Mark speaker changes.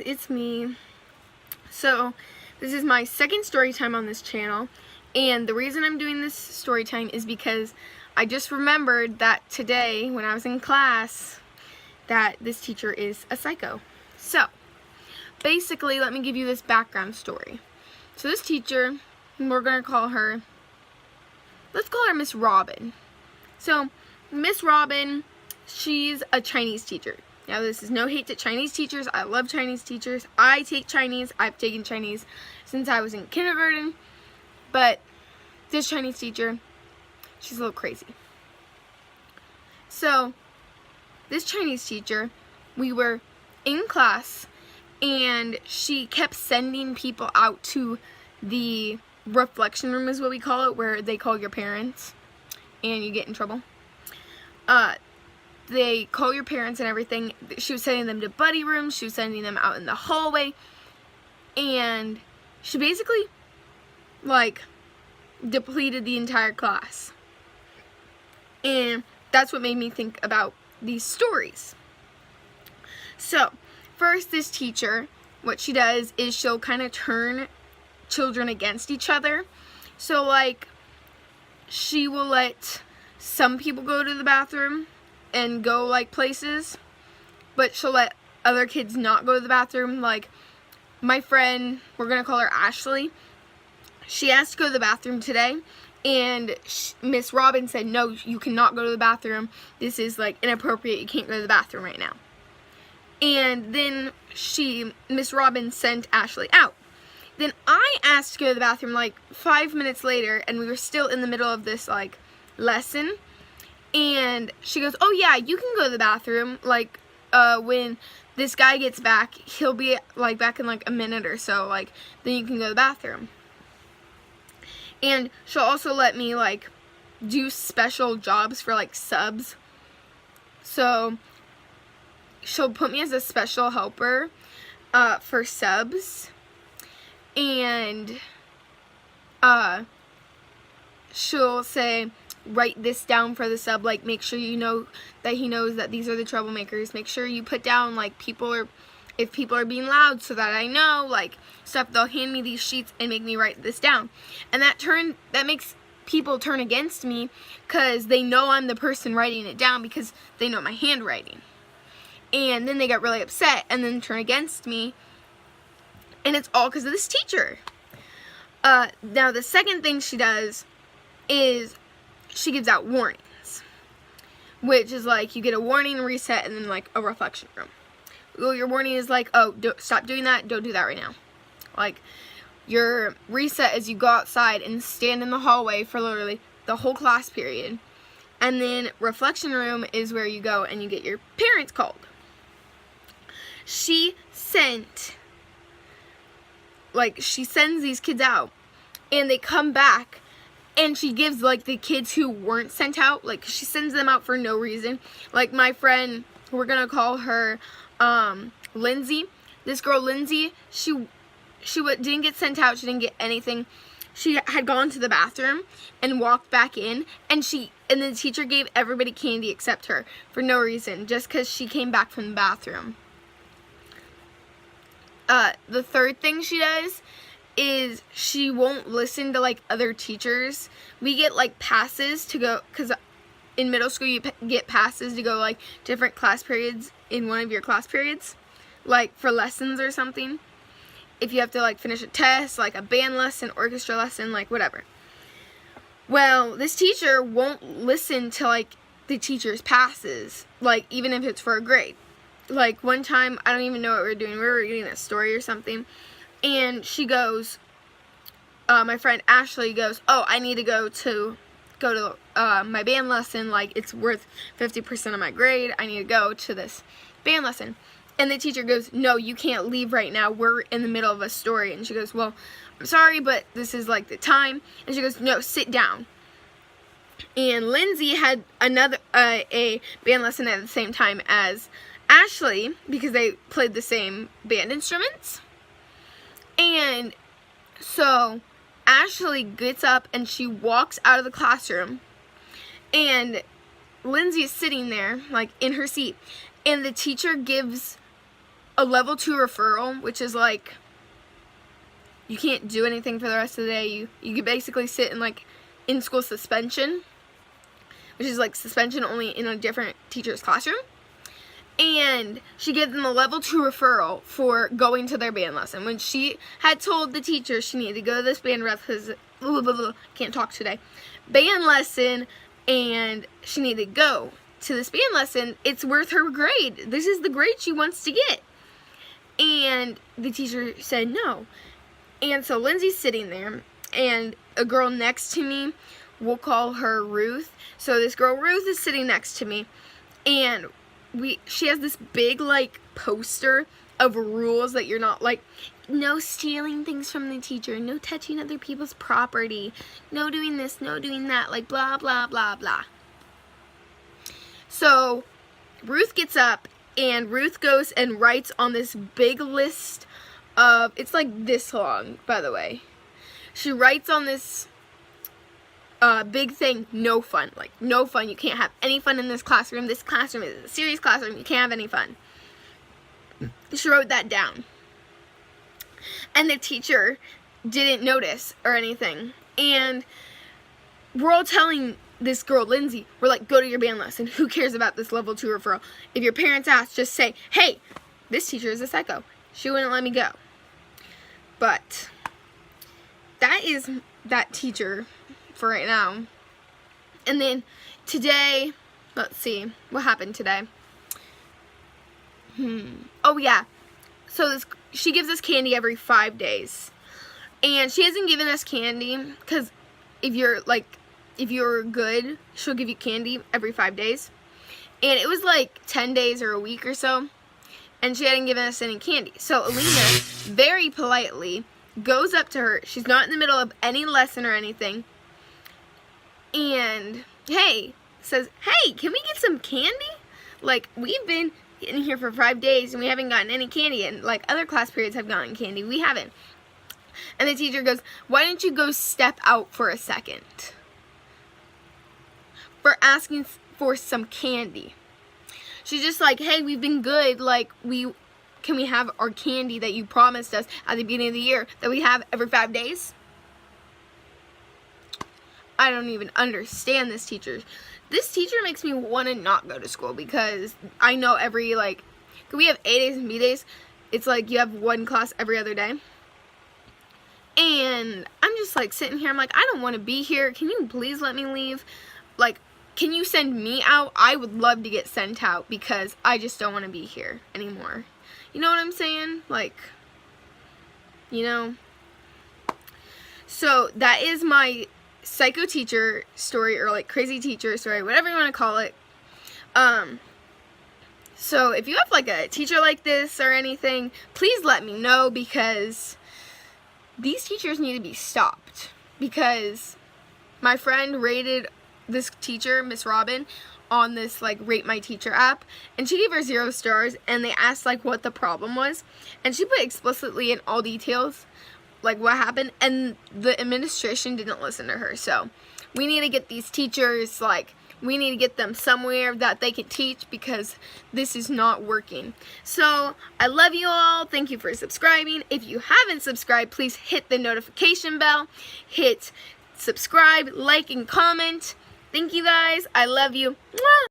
Speaker 1: it's me. So this is my second story time on this channel, and the reason I'm doing this story time is because I just remembered that today when I was in class that this teacher is a psycho. So basically, let me give you this background story. So this teacher, we're gonna call her, let's call her Miss Robin. So Miss Robin, she's a Chinese teacher. Now, this is no hate to Chinese teachers. I love Chinese teachers. I take Chinese. I've taken Chinese since I was in kindergarten. But this Chinese teacher, she's a little crazy. So, this Chinese teacher, we were in class, and she kept sending people out to the reflection room, is what we call it, where they call your parents, and you get in trouble. They call your parents and everything. She was sending them to buddy rooms. She was sending them out in the hallway. And she basically, depleted the entire class. And that's what made me think about these stories. So, first, this teacher, what she does is she'll kind of turn children against each other. So, she will let some people go to the bathroom and go places, but she'll let other kids not go to the bathroom. Like my friend, we're gonna call her Ashley, she asked to go to the bathroom today, and Miss Robin said, no, you cannot go to the bathroom, this is inappropriate, you can't go to the bathroom right now. And then Miss Robin sent Ashley out. Then I asked to go to the bathroom 5 minutes later, and we were still in the middle of this lesson. And she goes, oh yeah, you can go to the bathroom, when this guy gets back, he'll be, back in, a minute or so, then you can go to the bathroom. And she'll also let me, do special jobs for, subs. So, she'll put me as a special helper, for subs. And, she'll say, write this down for the sub, make sure you know that he knows that these are the troublemakers. Make sure you put down, if people are being loud, so that I know, stuff. They'll hand me these sheets and make me write this down. And that makes people turn against me, because they know I'm the person writing it down, because they know my handwriting. And then they get really upset, and then turn against me. And it's all because of this teacher. Now, the second thing she does is she gives out warnings, which is you get a warning, reset, and then a reflection room. Well, your warning is oh, stop doing that, don't do that right now. Your reset is you go outside and stand in the hallway for literally the whole class period. And then reflection room is where you go and you get your parents called. She sends these kids out, and they come back, and she gives, the kids who weren't sent out, she sends them out for no reason. My friend, we're gonna call her, Lindsay. This girl, Lindsay, she didn't get sent out, she didn't get anything. She had gone to the bathroom and walked back in, and the teacher gave everybody candy except her, for no reason, just because she came back from the bathroom. The third thing she does is she won't listen to other teachers. We get passes to go, because in middle school you get passes to go different class periods in one of your class periods, for lessons or something. If you have to finish a test, a band lesson, orchestra lesson, whatever. Well, this teacher won't listen to the teacher's passes, even if it's for a grade. One time, I don't even know what we were doing. We were reading a story or something. And she goes, my friend Ashley goes, oh, I need to go to my band lesson. It's worth 50% of my grade. I need to go to this band lesson. And the teacher goes, no, you can't leave right now. We're in the middle of a story. And she goes, well, I'm sorry, but this is the time. And she goes, no, sit down. And Lindsay had a band lesson at the same time as Ashley, because they played the same band instruments. And so Ashley gets up and she walks out of the classroom, and Lindsay is sitting there in her seat, and the teacher gives a level 2 referral, which is like you can't do anything for the rest of the day. You could basically sit in like in school suspension, which is like suspension only in a different teacher's classroom. And she gave them a level 2 referral for going to their band lesson. When she had told the teacher she needed to go to this band can't talk today, band lesson, and she needed to go to this band lesson, it's worth her grade. This is the grade she wants to get. And the teacher said no. And so Lindsay's sitting there, and a girl next to me, we'll call her Ruth. So this girl Ruth is sitting next to me, and she has this big like poster of rules that you're not like, no stealing things from the teacher, no touching other people's property, no doing this, no doing that, like blah blah blah blah. So Ruth gets up, and Ruth goes and writes on this big list of, it's like this long, by the way. She writes on this big thing, no fun. Like, no fun. You can't have any fun in this classroom. This classroom is a serious classroom. You can't have any fun. She wrote that down. And the teacher didn't notice or anything. And we're all telling this girl, Lindsay, we're like, go to your band lesson. Who cares about this level 2 referral? If your parents ask, just say, hey, this teacher is a psycho. She wouldn't let me go. But that is that teacher for right now. And then today, let's see what happened today. Oh yeah, so she gives us candy every 5 days, and she hasn't given us candy because if you're good, she'll give you candy every 5 days. And it was like 10 days or a week or so, and she hadn't given us any candy. So Alina very politely goes up to her. She's not in the middle of any lesson or anything, and says, hey, can we get some candy? Like, we've been in here for 5 days and we haven't gotten any candy, and like other class periods have gotten candy, we haven't. And the teacher goes, why don't you go step out for a second? For asking for some candy. She's just like, hey, we've been good, like, can we have our candy that you promised us at the beginning of the year that we have every 5 days? I don't even understand this teacher. This teacher makes me want to not go to school, because I know every, like, we have A days and B days. It's like you have one class every other day. And I'm just like sitting here, I'm like, I don't want to be here. Can you please let me leave? Like, can you send me out? I would love to get sent out, because I just don't want to be here anymore. You know what I'm saying? Like, you know? So that is my psycho teacher story, or like crazy teacher story, whatever you want to call it. So if you have like a teacher like this or anything, please let me know, because these teachers need to be stopped. Because my friend rated this teacher, Miss Robin, on this like Rate My Teacher app, and she gave her 0 stars, and they asked like what the problem was, and she put explicitly in all details like what happened, and the administration didn't listen to her. So we need to get these teachers, like, we need to get them somewhere that they can teach, because this is not working. So I love you all. Thank you for subscribing. If you haven't subscribed, please hit the notification bell, hit subscribe, like, and comment. Thank you guys. I love you. Mwah!